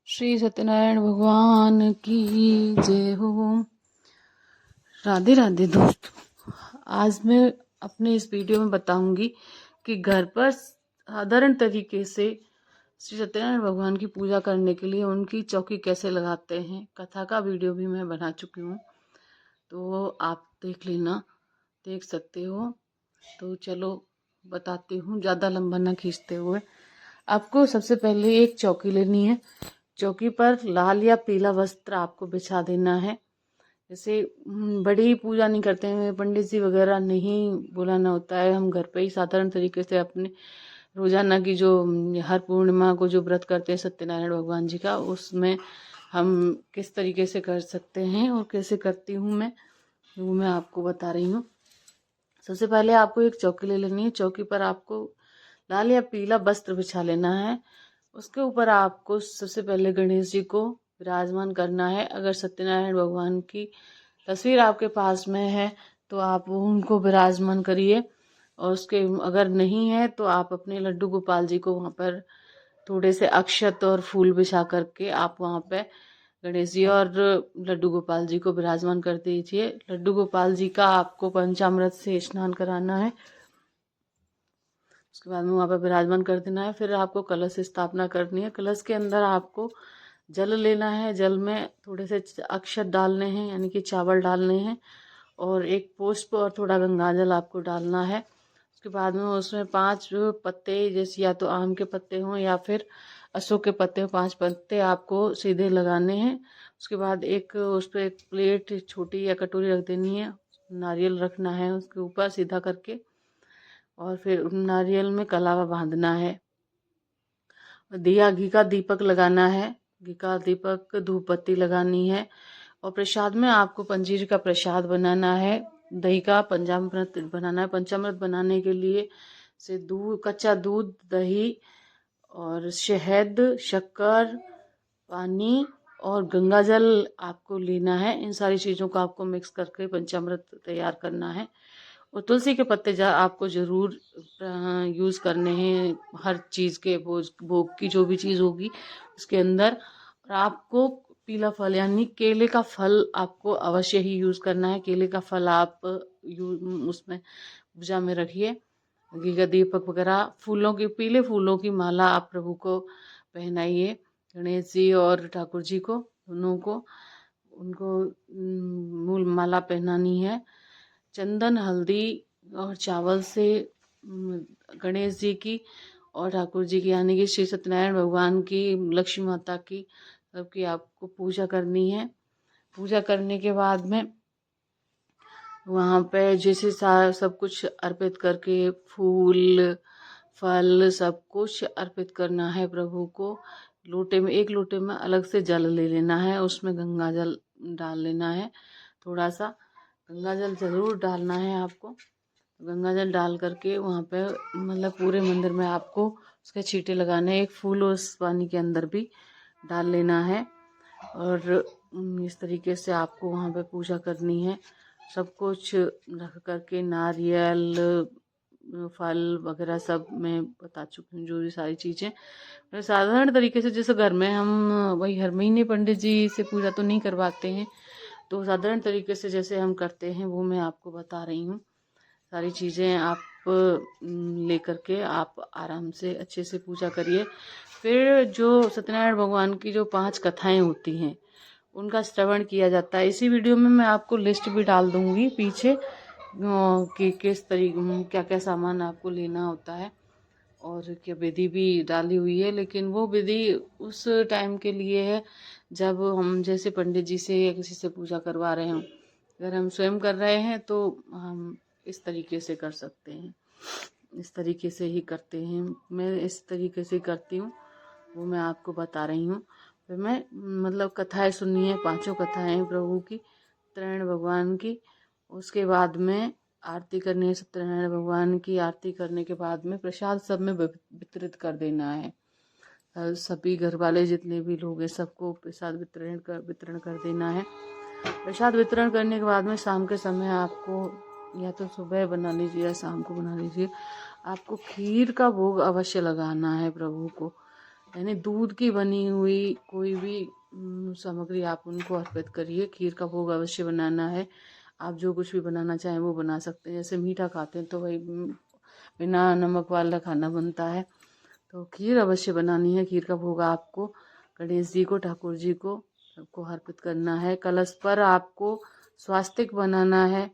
श्री सत्यनारायण भगवान की जय हो। राधे राधे दोस्तों, आज मैं अपने इस वीडियो में बताऊंगी कि घर पर साधारण तरीके से श्री सत्यनारायण भगवान की पूजा करने के लिए उनकी चौकी कैसे लगाते हैं। कथा का वीडियो भी मैं बना चुकी हूँ, तो आप देख सकते हो। तो चलो बताती हूँ, ज़्यादा लंबा ना खींचते हुए। आपको सबसे पहले एक चौकी लेनी है। चौकी पर लाल या पीला वस्त्र आपको बिछा देना है। जैसे बड़ी पूजा नहीं करते हैं, पंडित जी वगैरह नहीं बुलाना होता है। हम घर पे ही साधारण तरीके से अपने रोजाना की जो हर पूर्णिमा को जो व्रत करते हैं सत्यनारायण भगवान जी का, उसमें हम किस तरीके से कर सकते हैं और कैसे करती हूँ मैं, वो मैं आपको बता रही हूँ। सबसे पहले आपको एक चौकी ले लेनी है। चौकी पर आपको लाल या पीला वस्त्र बिछा लेना है। उसके ऊपर आपको सबसे पहले गणेश जी को विराजमान करना है। अगर सत्यनारायण भगवान की तस्वीर आपके पास में है तो आप उनको विराजमान करिए, और उसके अगर नहीं है तो आप अपने लड्डू गोपाल जी को वहाँ पर थोड़े से अक्षत और फूल बिछा करके आप वहाँ पे गणेश जी और लड्डू गोपाल जी को विराजमान कर दीजिए। लड्डू गोपाल जी का आपको पंचामृत से स्नान कराना है। उसके बाद में वहाँ पर विराजमान कर देना है। फिर आपको कलश स्थापना करनी है। कलश के अंदर आपको जल लेना है। जल में थोड़े से अक्षत डालने हैं, यानी कि चावल डालने हैं, और एक पुष्प और थोड़ा गंगाजल आपको डालना है। उसके बाद में उसमें 5 पत्ते, जैसे या तो आम के पत्ते हों या फिर अशोक के पत्ते हों, 5 पत्ते आपको सीधे लगाने हैं। उसके बाद एक उस पर एक प्लेट छोटी या कटोरी रख देनी है। नारियल रखना है उसके ऊपर सीधा करके, और फिर नारियल में कलावा बांधना है। दिया घी का दीपक लगाना है। घी का दीपक, धूप बत्ती लगानी है। और प्रसाद में आपको पंजीर का प्रसाद बनाना है। दही का पंचामृत बनाना है। पंचामृत बनाने के लिए से दूध, कच्चा दूध, दही और शहद, शक्कर, पानी और गंगाजल आपको लेना है। इन सारी चीज़ों को आपको मिक्स करके पंचामृत तैयार करना है। और तुलसी के पत्ते आपको ज़रूर यूज़ करने हैं हर चीज़ के भोग की जो भी चीज़ होगी उसके अंदर। और आपको पीला फल यानी केले का फल आपको अवश्य ही यूज़ करना है। केले का फल आप उसमें पूजा में रखिए। घी का दीपक वगैरह, फूलों की, पीले फूलों की माला आप प्रभु को पहनाइए, गणेश जी और ठाकुर जी को, दोनों को, उनको मूल माला पहनानी है। चंदन, हल्दी और चावल से गणेश जी की और ठाकुर जी की, यानी कि श्री सत्यनारायण भगवान की, लक्ष्मी माता की, सबकी आपको पूजा करनी है। पूजा करने के बाद में वहाँ पे जैसे सब कुछ अर्पित करके, फूल फल सब कुछ अर्पित करना है प्रभु को। लोटे में, एक लोटे में अलग से जल ले लेना है, उसमें गंगा जल डाल लेना है। थोड़ा सा गंगा जल जरूर डालना है आपको। गंगा जल डाल करके वहाँ पे मतलब पूरे मंदिर में आपको उसके छींटे लगाने हैं। एक फूल उस पानी के अंदर भी डाल लेना है। और इस तरीके से आपको वहाँ पे पूजा करनी है। सब कुछ रख करके, नारियल, फल वगैरह सब मैं बता चुकी हूँ, जो भी सारी चीज़ें साधारण तरीके से। जैसे घर में हम वही हर महीने पंडित जी से पूजा तो नहीं करवाते हैं, तो साधारण तरीके से जैसे हम करते हैं वो मैं आपको बता रही हूँ। सारी चीज़ें आप ले करके आप आराम से अच्छे से पूजा करिए। फिर जो सत्यनारायण भगवान की जो 5 कथाएं होती हैं उनका श्रवण किया जाता है। इसी वीडियो में मैं आपको लिस्ट भी डाल दूंगी पीछे कि किस तरीके, क्या क्या सामान आपको लेना होता है, और क्या विधि भी डाली हुई है। लेकिन वो विधि उस टाइम के लिए है जब हम जैसे पंडित जी से या किसी से पूजा करवा रहे हों। अगर हम स्वयं कर रहे हैं तो हम इस तरीके से कर सकते हैं, इस तरीके से ही करते हैं। मैं इस तरीके से करती हूँ, वो मैं आपको बता रही हूँ। फिर मैं मतलब कथाएं सुननी है, 5 कथाएं प्रभु की, सत्यनारायण भगवान की। उसके बाद में आरती करनी है। सत्यनारायण भगवान की आरती करने के बाद में प्रसाद सब में वितरित कर देना है। सभी घर वाले जितने भी लोग हैं सबको प्रसाद वितरण कर देना है। प्रसाद वितरण करने के बाद में शाम के समय आपको, या तो सुबह बना लीजिए या शाम को बना लीजिए, आपको खीर का भोग अवश्य लगाना है प्रभु को। यानी दूध की बनी हुई कोई भी सामग्री आप उनको अर्पित करिए। खीर का भोग अवश्य बनाना है। आप जो कुछ भी बनाना चाहें वो बना सकते हैं। जैसे मीठा खाते हैं तो वही बिना नमक वाला खाना बनता है, तो खीर अवश्य बनानी है। खीर का भोग आपको गणेश जी को, ठाकुर जी को, सबको अर्पित करना है। कलश पर आपको स्वास्तिक बनाना है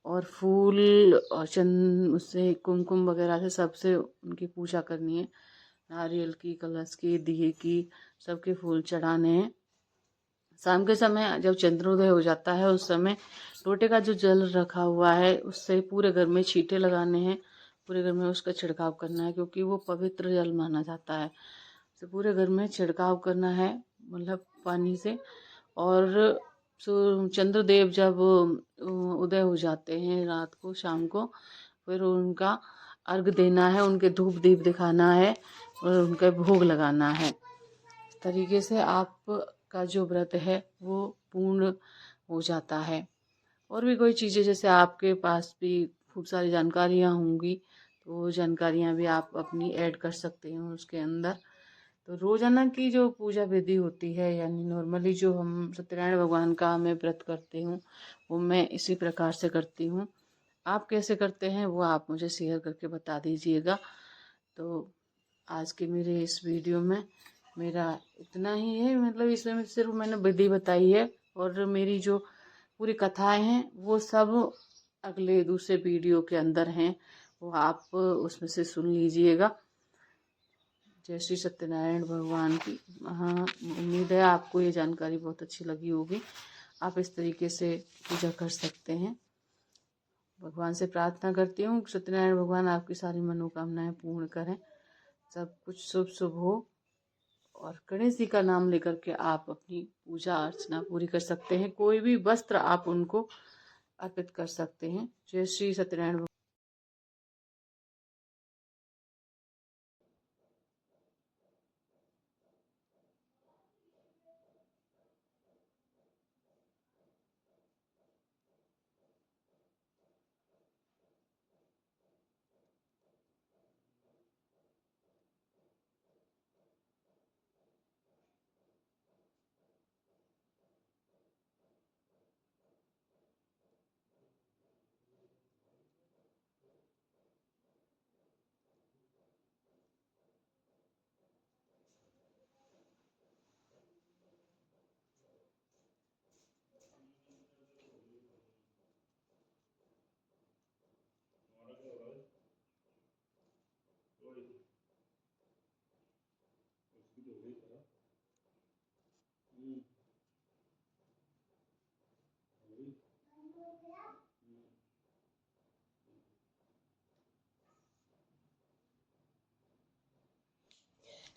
और फूल और चंद उससे कुमकुम वगैरह से सबसे उनकी पूजा करनी है। नारियल की, कलश की, दिए की, सबके फूल चढ़ाने हैं। शाम के समय जब चंद्रोदय हो जाता है उस समय लोटे का जो जल रखा हुआ है उससे पूरे घर में छींटे लगाने हैं। पूरे घर में उसका छिड़काव करना है, क्योंकि वो पवित्र जल माना जाता है। तो पूरे घर में छिड़काव करना है, मतलब पानी से। और चंद्रदेव जब उदय हो जाते हैं रात को, शाम को, फिर उनका अर्घ देना है, उनके धूप दीप दिखाना है और उनका भोग लगाना है। इस तरीके से आपका जो व्रत है वो पूर्ण हो जाता है। और भी कोई चीज़ें जैसे आपके पास भी खूब सारी जानकारियाँ होंगी, तो वो जानकारियाँ भी आप अपनी ऐड कर सकते हैं उसके अंदर। तो रोजाना की जो पूजा विधि होती है, यानी नॉर्मली जो हम सत्यनारायण भगवान का मैं व्रत करती हूँ, वो मैं इसी प्रकार से करती हूँ। आप कैसे करते हैं वो आप मुझे शेयर करके बता दीजिएगा। तो आज के मेरे इस वीडियो में मेरा इतना ही है, मतलब इसमें सिर्फ मैंने विधि बताई है, और मेरी जो पूरी कथाएं हैं वो सब अगले दूसरे वीडियो के अंदर हैं, वो आप उसमें से सुन लीजिएगा। जय श्री सत्यनारायण भगवान की। हाँ, उम्मीद है आपको ये जानकारी बहुत अच्छी लगी होगी। आप इस तरीके से पूजा कर सकते हैं। भगवान से प्रार्थना करती हूँ सत्यनारायण भगवान आपकी सारी मनोकामनाएं पूर्ण करें, सब कुछ शुभ शुभ हो। और गणेश जी का नाम लेकर के आप अपनी पूजा अर्चना पूरी कर सकते हैं। कोई भी वस्त्र आप उनको अर्पित कर सकते हैं। जय श्री सत्यनारायण।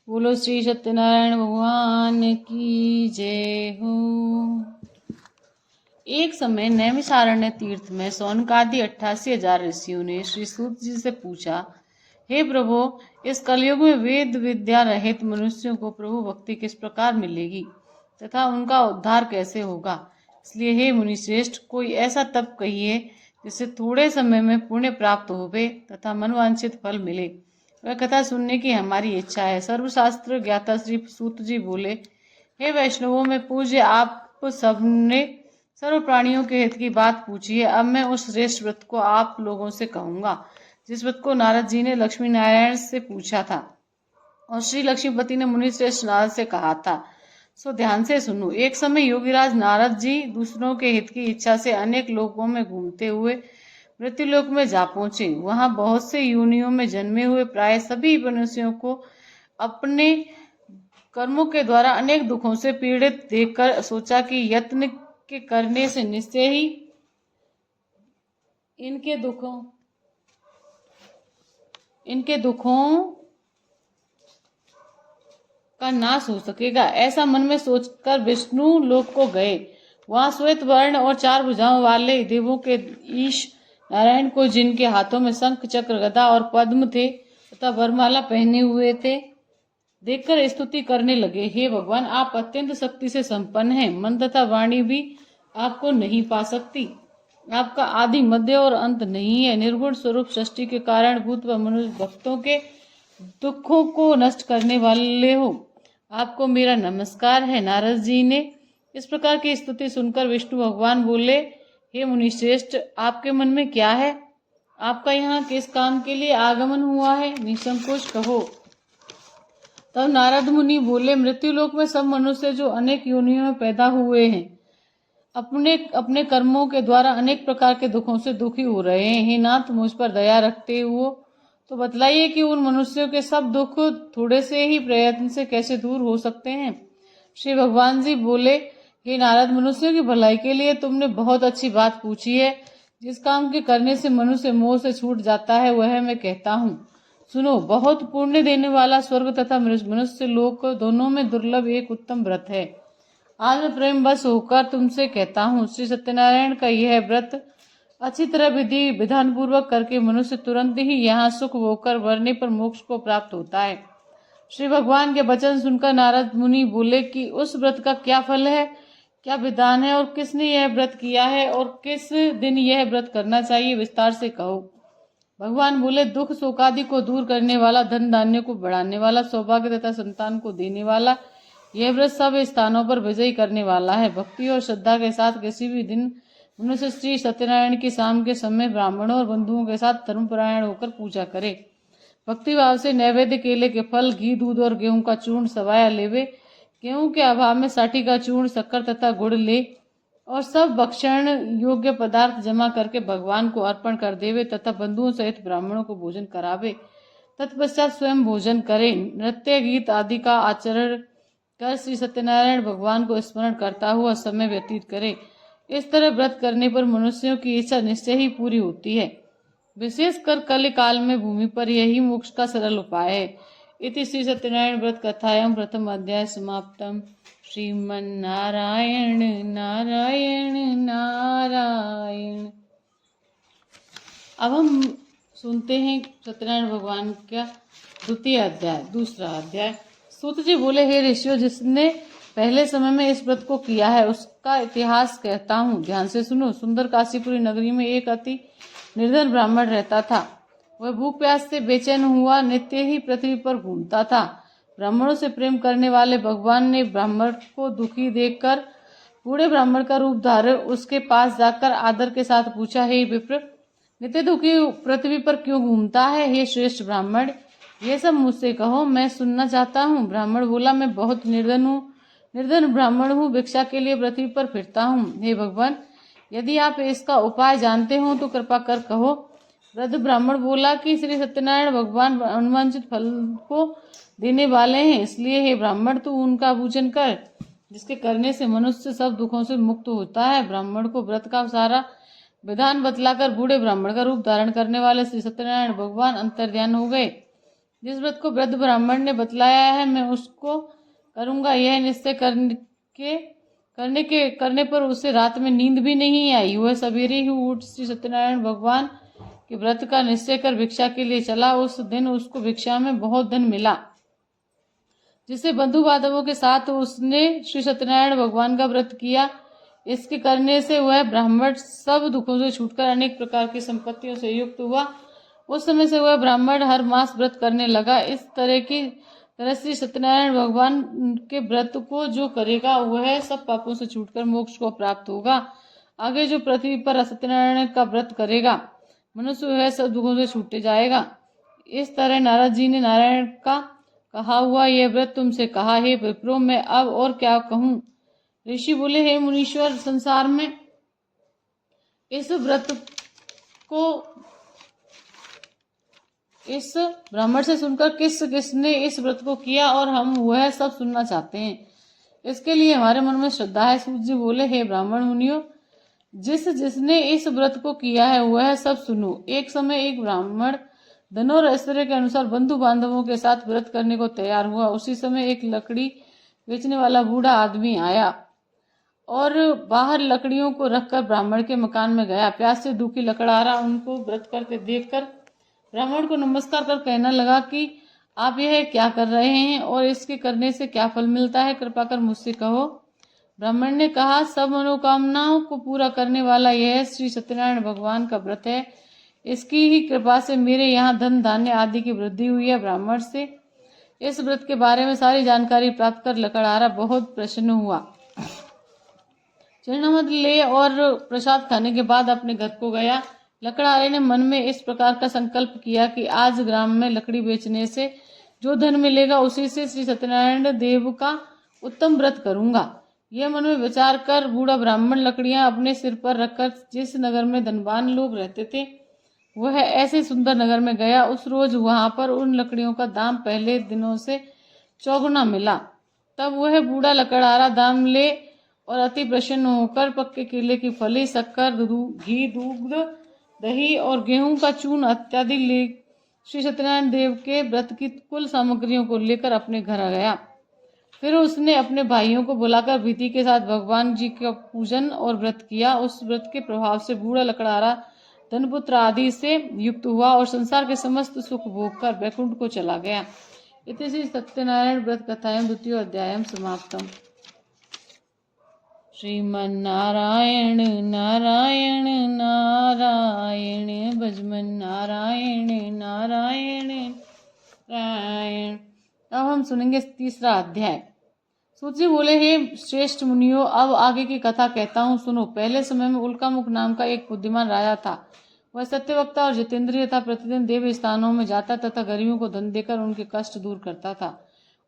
बोलो श्री सत्यनारायण भगवान की जय हो। एक समय नैमिषारण्य तीर्थ में सौनकादि 88,000 ऋषियों ने श्री सूत जी से पूछा, हे प्रभु, इस कलयुग में वेद विद्या रहित मनुष्यों को प्रभु भक्ति किस प्रकार मिलेगी तथा उनका उद्धार कैसे होगा? इसलिए हे मुनिश्रेष्ठ, कोई ऐसा तप कहिए जिससे थोड़े समय में पुण्य प्राप्त होवे तथा मनवांछित फल मिले। वह कथा सुनने की हमारी इच्छा है। सर्वशास्त्र ज्ञाता श्री सूत जी बोले, हे वैष्णवों में पूज्य, आप सबने सर्व प्राणियों के हित की बात पूछी है। अब मैं उस श्रेष्ठ व्रत को आप लोगों से कहूंगा जिस व्रत को नारद जी ने लक्ष्मी नारायण से पूछा था और श्री लक्ष्मीपति ने मुनि श्रेष्ठ नारद से कहा था। सो ध्यान से सुनो। एक समय योगीराज नारद जी दूसरों के हित की इच्छा से अनेक लोकों में घूमते हुए मृत्युलोक में जा पहुंचे। वहां बहुत से योनियों में जन्मे हुए प्राय सभी मनुष्यों को अपने कर्मों के द्वारा अनेक दुखों से पीड़ित देखकर सोचा कि यत्न के करने से निश्चय ही इनके दुखों का नाश हो सकेगा। ऐसा मन में सोचकर विष्णु लोक को गए। वहां श्वेत वर्ण और 4 भुजाओं वाले देवों के ईश नारायण को, जिनके हाथों में शंख चक्र गदा और पद्म थे तथा वरमाला पहने हुए थे, देखकर स्तुति करने लगे। हे भगवान, आप अत्यंत शक्ति से संपन्न हैं। मन तथा वाणी भी आपको नहीं पा सकती। आपका आदि मध्य और अंत नहीं है। निर्गुण स्वरूप सृष्टि के कारण भूत व मनुष्य भक्तों के दुखों को नष्ट करने वाले हो। आपको मेरा नमस्कार है। नारद जी ने इस प्रकार की स्तुति सुनकर विष्णु भगवान बोले, हे मुनिश्रेष्ठ, आपके मन में क्या है? आपका यहाँ किस काम के लिए आगमन हुआ है? निसंकोच कहो। तब नारद मुनि बोले, मृत्युलोक में सब मनुष्य जो अनेक योनियों में पैदा हुए हैं, अपने अपने कर्मों के द्वारा अनेक प्रकार के दुखों से दुखी हो रहे हैं। हे नाथ, मुझ पर दया रखते हुए तो बतलाइए कि उन मनुष्यों के सब दुख थोड़े से ही प्रयत्न से कैसे दूर हो सकते हैं। श्री भगवान जी बोले, हे नारद, मनुष्यों की भलाई के लिए तुमने बहुत अच्छी बात पूछी है। जिस काम के करने से मनुष्य मोह से छूट जाता है वह मैं कहता हूँ। सुनो, बहुत पुण्य देने वाला स्वर्ग तथा मनुष्य लोक दोनों में दुर्लभ एक उत्तम व्रत है। आज मैं प्रेम बस होकर तुमसे कहता हूँ, श्री सत्यनारायण का यह व्रत अच्छी तरह विधि विधान पूर्वक करके मनुष्य तुरंत ही यहाँ सुख होकर मरने पर मोक्ष को प्राप्त होता है। श्री भगवान के वचन सुनकर नारद मुनि बोले कि उस व्रत का क्या फल है, क्या विधान है और किसने यह व्रत किया है और किस दिन यह व्रत करना चाहिए, विस्तार से कहो। भगवान बोले, दुख शोकादि को दूर करने वाला, धन धान्य को बढ़ाने वाला, सौभाग्य तथा संतान को देने वाला, यह व्रत सब स्थानों पर विजयी करने वाला है। भक्ति और श्रद्धा के साथ किसी भी दिन मनुष्य श्री सत्यनारायण की शाम के समय ब्राह्मणों और बंधुओं के साथ धर्मपरायण होकर पूजा करे। भक्ति भाव से नैवेद्य, केले के फल, घी, दूध और गेहूं का चूर्ण सवाया लेवे। गेहूं के अभाव में साठी का चूर्ण, शक्कर तथा गुड़ ले और सब भक्षण योग्य पदार्थ जमा करके भगवान को अर्पण कर देवे तथा बंधुओं सहित ब्राह्मणों को भोजन करावे। तत्पश्चात स्वयं भोजन करे। नृत्य, गीत आदि का आचरण कर श्री सत्यनारायण भगवान को स्मरण करता हुआ समय व्यतीत करे। इस तरह व्रत करने पर मनुष्यों की इच्छा निश्चय ही पूरी होती है। विशेषकर कल काल में भूमि पर यही मोक्ष का सरल उपाय है। इति श्री सत्यनारायण व्रत कथायां प्रथम अध्याय समाप्तम। श्रीमन नारायण नारायण नारायण। अब हम सुनते हैं सत्यनारायण भगवान का द्वितीय अध्याय, दूसरा अध्याय। सूत जी बोले, हे ऋषियों, जिसने पहले समय में इस व्रत को किया है उसका इतिहास कहता हूँ, ध्यान से सुनो। सुंदर काशीपुरी नगरी में एक अति निर्धन ब्राह्मण रहता था। वह भूख प्यास से बेचैन हुआ नित्य ही पृथ्वी पर घूमता था। ब्राह्मणों से प्रेम करने वाले भगवान ने ब्राह्मण को दुखी देखकर बूढ़े ब्राह्मण का रूप धारे उसके पास जाकर आदर के साथ पूछा, हे विप्र, नित्य दुखी पृथ्वी पर क्यों घूमता है? हे श्रेष्ठ ब्राह्मण, ये सब मुझसे कहो, मैं सुनना चाहता हूँ। ब्राह्मण बोला, मैं बहुत निर्धन ब्राह्मण हूँ, भिक्षा के लिए पृथ्वी पर फिरता हूँ। हे भगवान, यदि आप इसका उपाय जानते हो तो कृपा कर कहो। वृद्ध ब्राह्मण बोला कि श्री सत्यनारायण भगवान अनुवांछित फल को देने वाले हैं, इसलिए हे ब्राह्मण, तू उनका पूजन कर, जिसके करने से मनुष्य सब दुखों से मुक्त होता है। ब्राह्मण को व्रत का सारा विधान बतलाकर बूढ़े ब्राह्मण का रूप धारण करने वाले श्री सत्यनारायण भगवान अंतर्ध्यान हो गए। जिस व्रत को वृद्ध ब्राह्मण ने बतलाया है मैं उसको करूंगा, यह निश्चय करने पर उसे रात में नींद भी नहीं आई। वह सवेरे ही उठ श्री सत्यनारायण भगवान के व्रत का निश्चय कर भिक्षा के लिए चला। उस दिन उसको भिक्षा में बहुत धन मिला, जिससे बंधु बांधवों के साथ उसने श्री सत्यनारायण भगवान का व्रत किया। इसके करने से वह ब्राह्मण सब दुखों से छूटकर अनेक प्रकार की संपत्तियों से युक्त हुआ। उस समय से वह ब्राह्मण हर मास व्रत करने लगा। इस तरह श्री सत्यनारायण भगवान के व्रत को जो करेगा वह सब पापों से छूटकर मोक्ष को प्राप्त होगा। आगे जो पृथ्वी पर सत्यनारायण का व्रत करेगा मनुष्य वह सब दुखों से छूटे जाएगा। इस तरह नारद जी ने नारायण का कहा हुआ यह व्रत तुमसे कहा। हे विप्रो, मैं अब और क्या कहूँ? ऋषि बोले, हे मुनीश्वर, संसार में इस व्रत को इस ब्राह्मण से सुनकर किसने इस व्रत को किया और हम वह सब सुनना चाहते हैं। इसके लिए हमारे मन में श्रद्धा है। सूत जी बोले, हे ब्राह्मण मुनियों, जिसने इस व्रत को किया है वह सब सुनो। एक समय एक ब्राह्मण धन और ऐश्वर्य के अनुसार बंधु बांधवों के साथ व्रत करने को तैयार हुआ। उसी समय एक लकड़ी बेचने वाला बूढ़ा आदमी आया और बाहर लकड़ियों को रखकर ब्राह्मण के मकान में गया। प्यास से दुखी लकड़हारा उनको व्रत करते देखकर ब्राह्मण को नमस्कार कर कहने लगा कि आप यह क्या कर रहे हैं और इसके करने से क्या फल मिलता है, कृपा कर मुझसे कहो। ब्राह्मण ने कहा, सब मनोकामनाओं को पूरा करने वाला यह श्री सत्यनारायण भगवान का व्रत है। इसकी ही कृपा से मेरे यहाँ धन धान्य आदि की वृद्धि हुई है। ब्राह्मण से इस व्रत के बारे में सारी जानकारी प्राप्त कर लकड़हारा बहुत प्रसन्न हुआ। चिन्हमत ले और प्रसाद खाने के बाद अपने घर को गया। लकड़हारे ने मन में इस प्रकार का संकल्प किया कि आज ग्राम में लकड़ी बेचने से जो धन मिलेगा उसी से श्री सत्यनारायण देव का उत्तम व्रत करूंगा। यह मन में विचार कर बूढ़ा ब्राह्मण लकड़ियां अपने सिर पर रखकर जिस नगर में धनवान लोग रहते थे वह ऐसे सुंदर नगर में गया। उस रोज वहां पर उन लकड़ियों का दाम पहले दिनों से चौगुना मिला। तब वह बूढ़ा लकड़हारा दाम ले और अति प्रसन्न होकर पक्के केले की फली, शक्कर, घी, दूध, दही और गेहूं का चूर्ण इत्यादि ले श्री सत्यनारायण देव के व्रत की कुल सामग्रियों को लेकर अपने घर आ गया। फिर उसने अपने भाइयों को बुलाकर विधि के साथ भगवान जी का पूजन और व्रत किया। उस व्रत के प्रभाव से बूढ़ा लकड़हारा धनपुत्र आदि से युक्त हुआ और संसार के समस्त सुख भोग कर वैकुंठ को चला गया। इति श्री सत्यनारायण व्रत कथाएं द्वितीय अध्यायम समाप्तम। श्रीमन्नारायण नारायण नारायण भजमन नारायण नारायण नारायण। अब हम सुनेंगे तीसरा अध्याय। सूत जी बोले, हे श्रेष्ठ मुनियों, अब आगे की कथा कहता हूँ, सुनो। पहले समय में उल्कामुख नाम का एक बुद्धिमान राजा था। वह सत्यवक्ता और जितेंद्रिय था। प्रतिदिन देव स्थानों में जाता तथा गरीबों को धन देकर उनके कष्ट दूर करता था।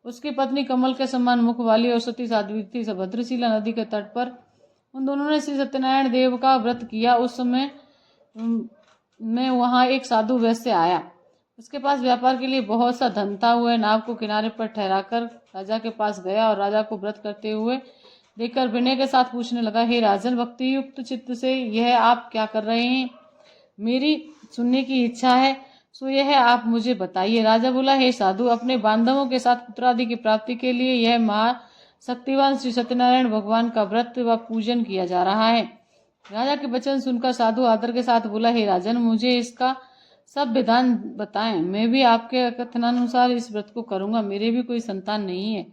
उसकी पत्नी कमल के समान मुख वाली और सती साध्वी थी। भद्रशिला नदी के तट पर उन दोनों ने श्री सत्यनारायण देव का व्रत किया। उस समय में वहां एक साधु वैश्य आया। उसके पास व्यापार के लिए बहुत सा धन था। वह नाव को किनारे पर ठहराकर राजा के पास गया और राजा को व्रत करते हुए देखकर विनय के साथ पूछने लगा, हे राजन, भक्ति युक्त चित्त से यह आप क्या कर रहे हैं? मेरी सुनने की इच्छा है, सो यह आप मुझे बताइए। राजा बोला, हे साधु, अपने बांधवों के साथ पुत्रादि की प्राप्ति के लिए यह महाशक्तिवान श्री सत्यनारायण भगवान का व्रत व पूजन किया जा रहा है। राजा के वचन सुनकर साधु आदर के साथ बोला, हे राजन, मुझे इसका सब विधान बताएं। मैं भी आपके कथनानुसार इस व्रत को करूंगा। मेरे भी कोई संतान नहीं है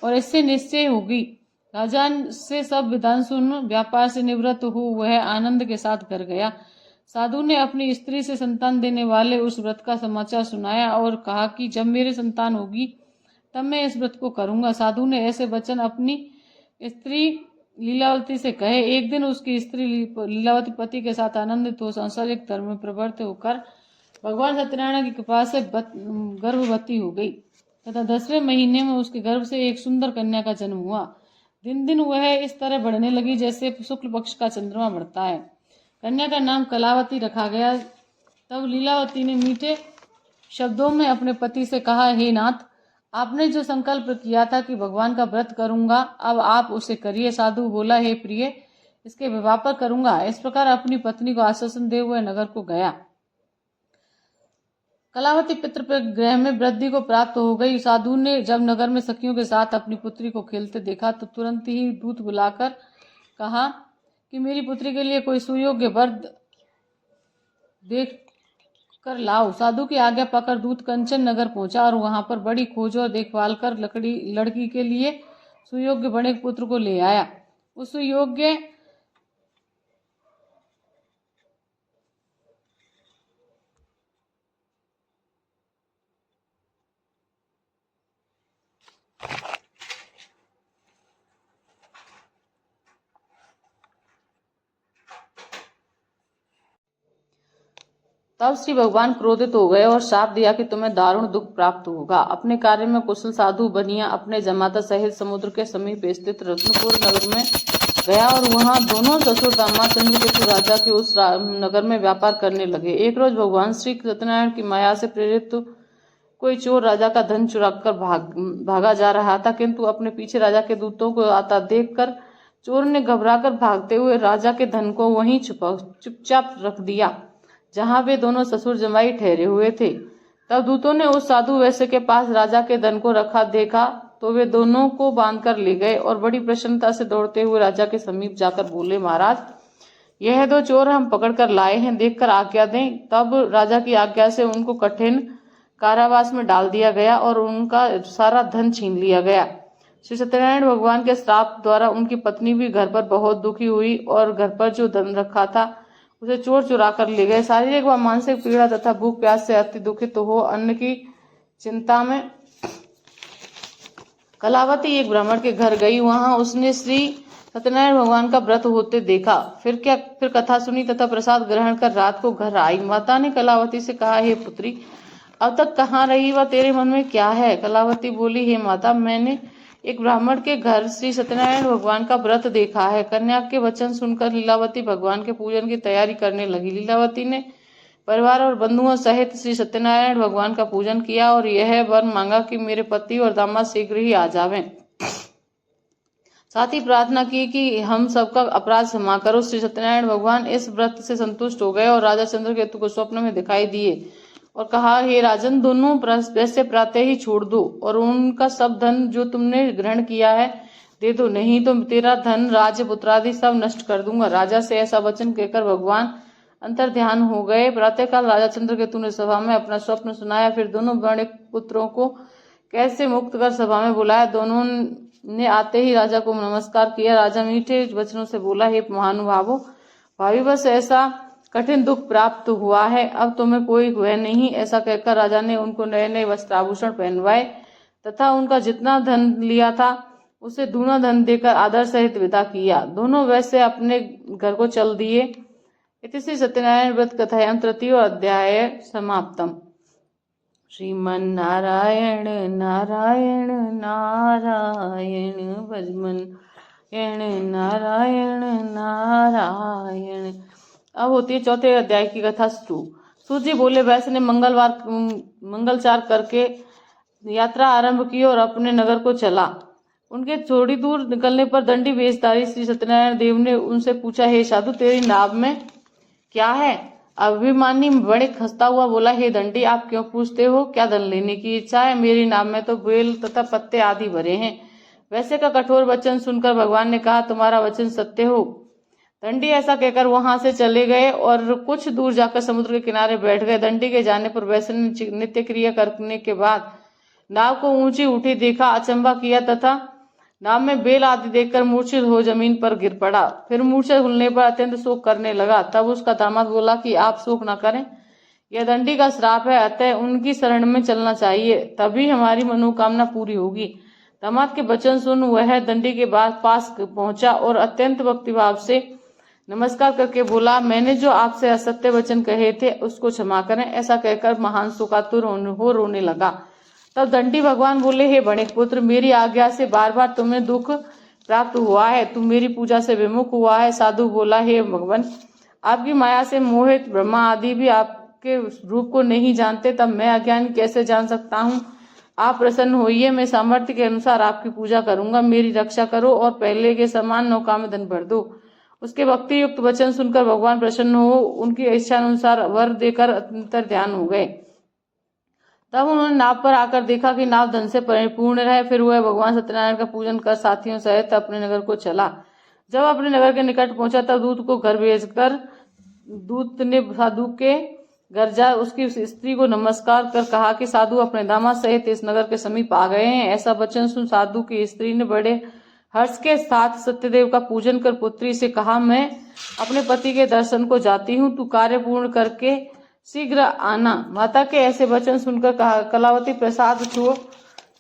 और इससे निश्चय होगी। राजा से सब विधान सुन व्यापार से निवृत्त हो वह आनंद के साथ घर गया। साधु ने अपनी स्त्री से संतान देने वाले उस व्रत का समाचार सुनाया और कहा कि जब मेरे संतान होगी तब मैं इस व्रत को करूंगा। साधु ने ऐसे वचन अपनी स्त्री लीलावती से कहे। एक दिन उसकी स्त्री लीलावती पति के साथ आनंदित हो सांसारिक धर्म में प्रवृत्त होकर भगवान सत्यनारायण की कृपा से गर्भवती हो गई तथा 10वें महीने में उसके गर्भ से एक सुंदर कन्या का जन्म हुआ। दिन दिन वह इस तरह बढ़ने लगी जैसे शुक्ल पक्ष का चंद्रमा बढ़ता है। कन्या का नाम कलावती रखा गया। तब लीलावती ने मीठे शब्दों में अपने पति से कहा, हे नाथ, आपने जो संकल्प किया था कि भगवान का व्रत करूंगा, अब आप उसे करिए। साधु बोला, हे प्रिय, इसके विवाह पर करूंगा। इस प्रकार अपनी पत्नी को आश्वासन दे हुए नगर को गया। कलावती पितृगृह में वृद्धि को प्राप्त हो गई। साधु ने जब नगर में सखियों के साथ अपनी पुत्री को खेलते देखा तो तुरंत ही दूत बुलाकर कहा कि मेरी पुत्री के लिए कोई सुयोग्य वर देख कर लाओ। साधु की आज्ञा पाकर दूत कंचन नगर पहुंचा और वहां पर बड़ी खोज और देखभाल कर लड़की के लिए सुयोग्य बड़े पुत्र को ले आया। उस सुयोग्य तब श्री भगवान क्रोधित हो गए और शाप दिया कि तुम्हें दारुण दुख प्राप्त होगा। अपने कार्य में कुशल साधु बनिया अपने जमाता सहित समुद्र के समीप स्थित रत्नपुर नगर में गया और वहां दोनों ससुर दामाद चंद्रकेतु राजा के उस नगर में व्यापार करने लगे। एक रोज भगवान श्री सत्यनारायण की माया से प्रेरित कोई चोर राजा का धन चुराकर भागा जा रहा था, किंतु अपने पीछे राजा के दूतों को आता देखकर चोर ने घबराकर भागते हुए राजा के धन को वहीं चुपचाप रख दिया जहां वे दोनों ससुर जमाई ठहरे हुए थे। तब दूतों ने उस साधु वैश्य के पास राजा के धन को रखा देखा तो वे दोनों को बांधकर ले गए और बड़ी प्रसन्नता से दौड़ते हुए राजा के समीप जाकर बोले, महाराज, यह दो चोर हम पकड़कर लाए हैं, देखकर आज्ञा दें। तब राजा की आज्ञा से उनको कठिन कारावास में डाल दिया गया और उनका सारा धन छीन लिया गया। श्री सत्यनारायण भगवान के श्राप द्वारा उनकी पत्नी भी घर पर बहुत दुखी हुई और घर पर जो धन रखा था उसे चोर चुरा कर ले गए। शारीरिक व मानसिक पीड़ा तथा भूख प्यास से अति दुखित हो अन्न की चिंता में कलावती एक ब्राह्मण के घर गई। वहां उसने श्री सत्यनारायण भगवान का व्रत होते देखा। फिर कथा सुनी तथा प्रसाद ग्रहण कर रात को घर आई। माता ने कलावती से कहा, हे पुत्री, अब तक कहाँ रही व तेरे मन में क्या है? कलावती बोली, हे माता, मैंने एक ब्राह्मण के घर श्री सत्यनारायण भगवान का व्रत देखा है। कन्या के वचन सुनकर लीलावती भगवान के पूजन की तैयारी करने लगी। लीलावती ने परिवार और बंधुओं सहित श्री सत्यनारायण भगवान का पूजन किया और यह वर मांगा कि मेरे पति और दामाद शीघ्र ही आ जावें। साथ ही प्रार्थना की कि हम सबका अपराध क्षमा करो। श्री सत्यनारायण भगवान इस व्रत से संतुष्ट हो गए और राजा चंद्रकेतु को स्वप्न में दिखाई दिए और कहा, हे राजन, दोनों वैसे प्रातः ही छोड़ दो और उनका सब धन जो तुमने ग्रहण किया है दे दो, नहीं तो तेरा धन राज्य पुत्रादि सब नष्ट कर दूंगा। राजा से ऐसा वचन कहकर भगवान अंतर ध्यान हो गए। प्रातःकाल राजा चंद्रकेतु ने सभा में अपना स्वप्न सुनाया। फिर दोनों बड़े पुत्रों को कैसे मुक्त कर सभा में बुलाया। दोनों ने आते ही राजा को नमस्कार किया। राजा मीठे वचनों से बोला, हे महानुभावों, भाभी बस ऐसा कठिन दुख प्राप्त हुआ है, अब तुम्हें कोई भय नहीं। ऐसा कहकर राजा ने उनको नए नए वस्त्र आभूषण पहनवाए तथा उनका जितना धन लिया था उसे दूना धन देकर आदर सहित विदा किया। दोनों वैसे अपने घर को चल दिए। इति श्री सत्यनारायण व्रत कथायां तृतीयो अध्याय समाप्तम। श्रीमन नारायण नारायण नारायण भजमन नारायण नारायण। अब होती है चौथे अध्याय की कथा शुरू। सूत जी बोले, वैश्य ने मंगलचार करके यात्रा आरंभ की और अपने नगर को चला। उनके थोड़ी दूर निकलने पर दंडी वेशधारी श्री सत्यनारायण देव ने उनसे पूछा, हे साधु, तेरी नाव में क्या है? अभिमानी बड़े खस्ता हुआ बोला, हे दंडी, आप क्यों पूछते हो? क्या धन लेने की इच्छा है? मेरी नाव में तो बेल तथा पत्ते आदि भरे हैं। वैसे का कठोर वचन सुनकर भगवान ने कहा, तुम्हारा वचन सत्य हो। दंडी ऐसा कहकर वहां से चले गए और कुछ दूर जाकर समुद्र के किनारे बैठ गए। दंडी के जाने पर वैश्य ने नित्य क्रिया करने के बाद नाव को ऊंची उठी देखा, अचंबा किया तथा नाव में बेल आदि देखकर मूर्छित हो जमीन पर गिर पड़ा। फिर मूर्छा खुलने पर अत्यंत शोक करने लगा। तब उसका दामाद बोला कि आप शोक न करें, यह दंडी का श्राप है, अतः उनकी शरण में चलना चाहिए, तभी हमारी मनोकामना पूरी होगी। दामाद के वचन सुन वह दंडी के पास पहुंचा और अत्यंत भक्तिभाव से नमस्कार करके बोला, मैंने जो आपसे असत्य वचन कहे थे उसको क्षमा करें। ऐसा कहकर महान शोकातुर हो रोने लगा। तब दंडी भगवान बोले, हे बणिक पुत्र, मेरी आज्ञा से बार बार तुम्हें दुख प्राप्त हुआ है, तुम मेरी पूजा से विमुख हुआ है। साधु बोला, हे भगवान, आपकी माया से मोहित ब्रह्मा आदि भी आपके रूप को नहीं जानते, तब मैं अज्ञानी कैसे जान सकता हूँ? आप प्रसन्न होइए, मैं सामर्थ्य के अनुसार आपकी पूजा करूंगा, मेरी रक्षा करो और पहले के समान नौका में धन भर दो। उसके भक्ति युक्त वचन सुनकर भगवान प्रसन्न हो उनकी इच्छा अनुसार वर देकर अंतर ध्यान हो गए। तब उन्होंने नाव पर आकर देखा कि नाव धन से परिपूर्ण है। फिर वह भगवान सत्यनारायण का पूजन कर साथियों सहित अपने नगर को चला। जब अपने नगर के निकट पहुंचा तब दूत को घर भेजकर दूत ने साधु के घर जा उसकी स्त्री को नमस्कार कर कहा कि साधु अपने दामाद सहित इस नगर के समीप आ गए हैं। ऐसा वचन सुन साधु की स्त्री ने बड़े हर्ष के साथ सत्यदेव का पूजन कर पुत्री से कहा, मैं अपने पति के दर्शन को जाती हूँ, तू कार्य पूर्ण करके शीघ्र आना। माता के ऐसे वचन सुनकर कलावती प्रसाद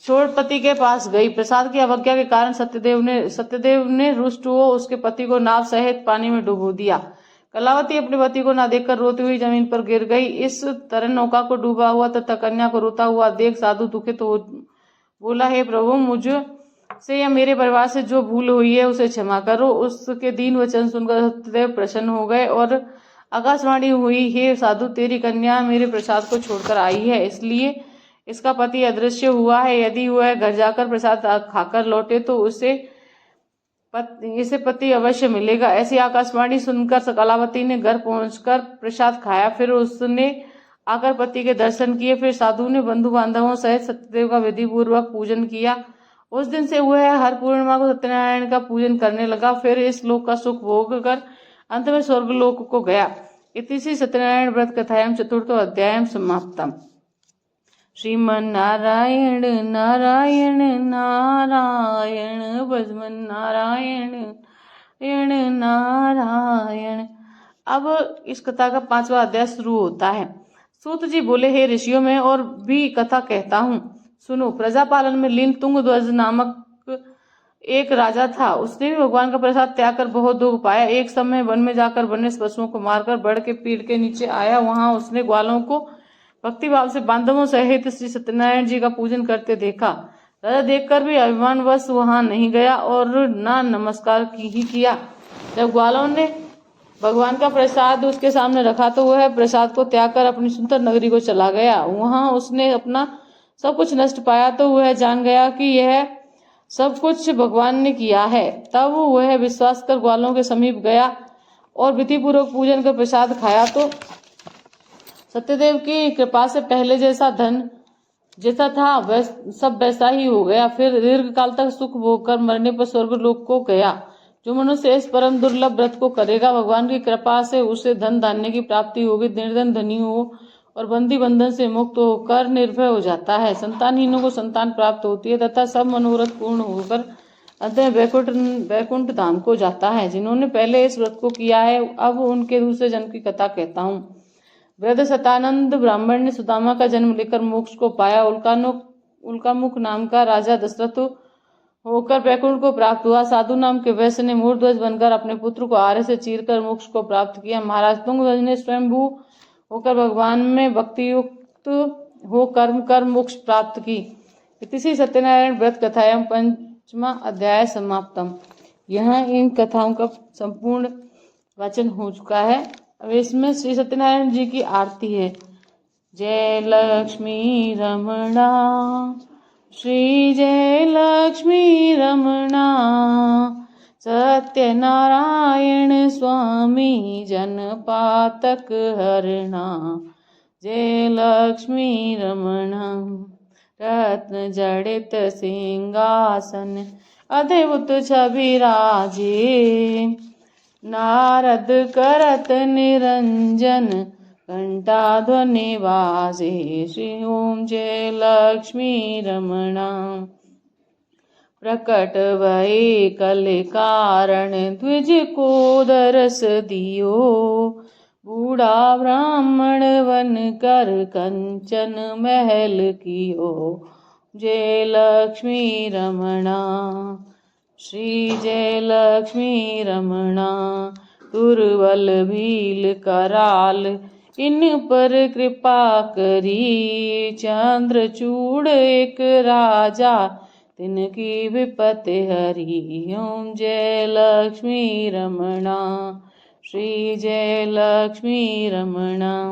छोड़ पति के पास गई। प्रसाद की अवज्ञा के कारण सत्यदेव ने रुष्ट हो उसके पति को नाव सहित पानी में डुबो दिया। कलावती अपने पति को न देखकर रोती हुई जमीन पर गिर गई। इस तरह नौका को डूबा हुआ तथा कन्या को रोता हुआ देख साधु दुखित हो बोला, हे प्रभु, मुझ से या मेरे परिवार से जो भूल हुई है उसे क्षमा करो। उसके दीन वचन सुनकर सत्यदेव प्रसन्न हो गए और आकाशवाणी हुई, हे साधु, तेरी कन्या मेरे प्रसाद को छोड़कर आई है, इसलिए इसका पति अदृश्य हुआ है। यदि वह घर जाकर प्रसाद खाकर लौटे तो इसे पति अवश्य मिलेगा। ऐसी आकाशवाणी सुनकर कलावती ने घर पहुंचकर प्रसाद खाया। फिर उसने आकर पति के दर्शन किए। फिर साधु ने बंधु बांधवों सहित सत्यदेव का विधि पूर्वक पूजन किया। उस दिन से वह हर पूर्णिमा को सत्यनारायण का पूजन करने लगा। फिर इस लोक का सुख भोग कर अंत में स्वर्गलोक को गया। इति श्री सत्यनारायण व्रत कथायां चतुर्थो अध्यायं समाप्तम। श्रीमन नारायण नारायण नारायण भजमन नारायण नारायण। अब इस कथा का 5वां अध्याय शुरू होता है। सूत जी बोले, हे ऋषियों, में और भी कथा कहता हूँ, सुनो। प्रजापालन में लीन तुंगध्वज नामक एक राजा था। उसने भी भगवान का प्रसाद त्याग कर बहुत दुख पाया। एक समय वन में जाकर वन्य पशुओं को मारकर बड़ के पेड़ के नीचे आया। वहां उसने ग्वालों को भक्तिभाव से बांधवों सहित श्री सत्यनारायण जी का पूजन करते देखा। राजा देखकर भी अभिमानवश वहां नहीं गया और ना नमस्कार ही किया। जब ग्वालों ने भगवान का प्रसाद उसके सामने रखा तो वह प्रसाद को त्याग कर अपनी सुंदर नगरी को चला गया। वहां उसने अपना सब कुछ नष्ट पाया तो वह जान गया कि यह सब कुछ भगवान ने किया है। तब वह विश्वास कर ग्वालों के समीप गया और विधिपूर्वक पूजन कर प्रसाद खाया तो सत्यदेव की कृपा से पहले जैसा था वह सब वैसा ही हो गया। फिर दीर्घ काल तक सुख भोगकर मरने पर स्वर्ग लोक को गया। जो मनुष्य इस परम दुर्लभ व्रत को करेगा, भगवान की कृपा से उसे धन धान्य की प्राप्ति होगी, निर्धन धनी हो और बंदी बंधन से मुक्त होकर निर्भय हो जाता है। संतानहीनों को संतान प्राप्त होती है तथा सब मनोरथ पूर्ण होकर अंततः वैकुंठ धाम को जाता है। जिन्होंने पहले इस व्रत को किया है, अब उनके दूसरे जन्म की कथा कहता हूँ। वृद्ध सतानंद ब्राह्मण ने सुदामा का जन्म लेकर मोक्ष को पाया। उल्कामुख नाम का राजा दशरथ होकर वैकुंठ को प्राप्त हुआ। साधु नाम के वैश्य ने मूर्ध्वज बनकर अपने पुत्र को आर्य से चीरकर मोक्ष को प्राप्त किया। महाराज तुंगध्वज ने स्वयंभू होकर भगवान में भक्ति युक्त हो कर्म कर मोक्ष प्राप्त की। इसी सत्यनारायण व्रत कथा एवं 5वां अध्याय समाप्तम। यहाँ इन कथाओं का संपूर्ण वाचन हो चुका है। अब इसमें श्री सत्यनारायण जी की आरती है। जय लक्ष्मी रमणा, श्री जय लक्ष्मी रमणा, सत्यनारायण स्वामी जनपातक हरणा। जय लक्ष्मी रमणा, रत्न जड़ित सिंहासन अद्भुत छवि राजे। नारद करत निरंजन घंटा ध्वनि वाजे। श्री ओम जय लक्ष्मी रमणा। प्रकट भये कल कारण द्विज को दरस दियो। बूढ़ा ब्राह्मण वन कर कंचन महल कियो। जय लक्ष्मी रमणा, श्री जय लक्ष्मी रमणा। दुर्बल भील कराल इन पर कृपा करी। चंद्रचूड़ एक राजा तिनकी विपत्ति हरी। ओम जय लक्ष्मी रमणा, श्री जय लक्ष्मी रमणा।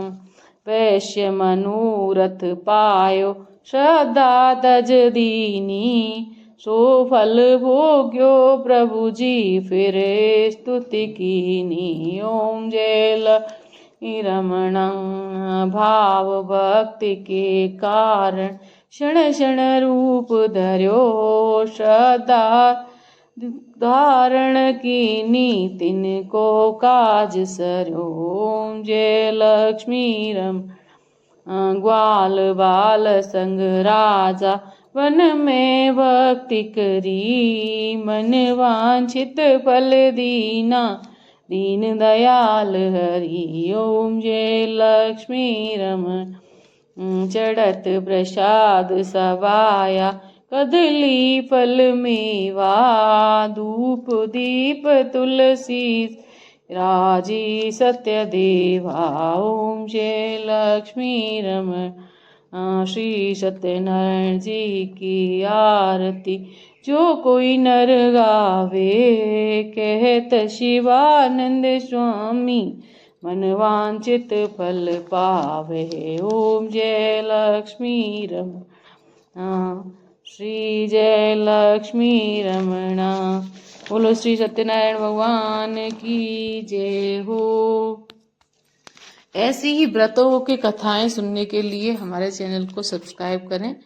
वैश्य मनोरथ पायो श्रद्धा तज दीनी। सो फल भोग्यो प्रभु जी फिरे स्तुति कीनी। ओम जय लक्ष्मी रमणा। भाव भक्ति के कारण क्षण क्षण रूप धर्यो। श्रद्धा धारण कीनी तिनको काज सर्यो। ओम जय लक्ष्मी रमणा। ग्वाल बाल संग राजा वन में भक्ति करी। मन वांछित फल दीना दीन दयाल हरि। ओम जय लक्ष्मी रमण। चढ़त प्रसाद सवाया कदली फल मेवा। धूप दीप तुलसी राजी सत्य देवा। ओम जय लक्ष्मी रमण। श्री सत्यनारायण जी की आरती जो कोई नर गावे। कहत शिवानंद स्वामी मन वांछित फल पावे। ओम जय लक्ष्मी रमणा, श्री जय लक्ष्मी रमणा। बोलो श्री सत्यनारायण भगवान की जय हो। ऐसी ही व्रतों की कथाएं सुनने के लिए हमारे चैनल को सब्सक्राइब करें।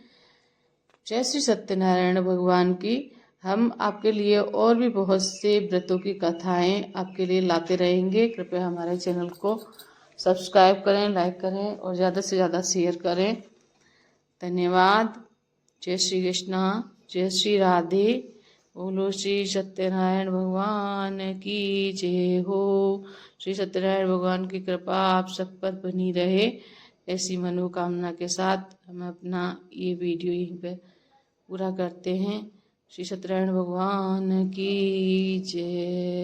जय श्री सत्यनारायण भगवान की। हम आपके लिए और भी बहुत से व्रतों की कथाएं आपके लिए लाते रहेंगे। कृपया हमारे चैनल को सब्सक्राइब करें, लाइक करें और ज़्यादा से ज़्यादा शेयर करें। धन्यवाद। जय श्री कृष्णा, जय श्री राधे, बोलो श्री सत्यनारायण भगवान की जय हो। श्री सत्यनारायण भगवान की कृपा आप सब पर बनी रहे, ऐसी मनोकामना के साथ हम अपना ये वीडियो यहीं पे पूरा करते हैं। श्री सत्यनारायण भगवान की जय।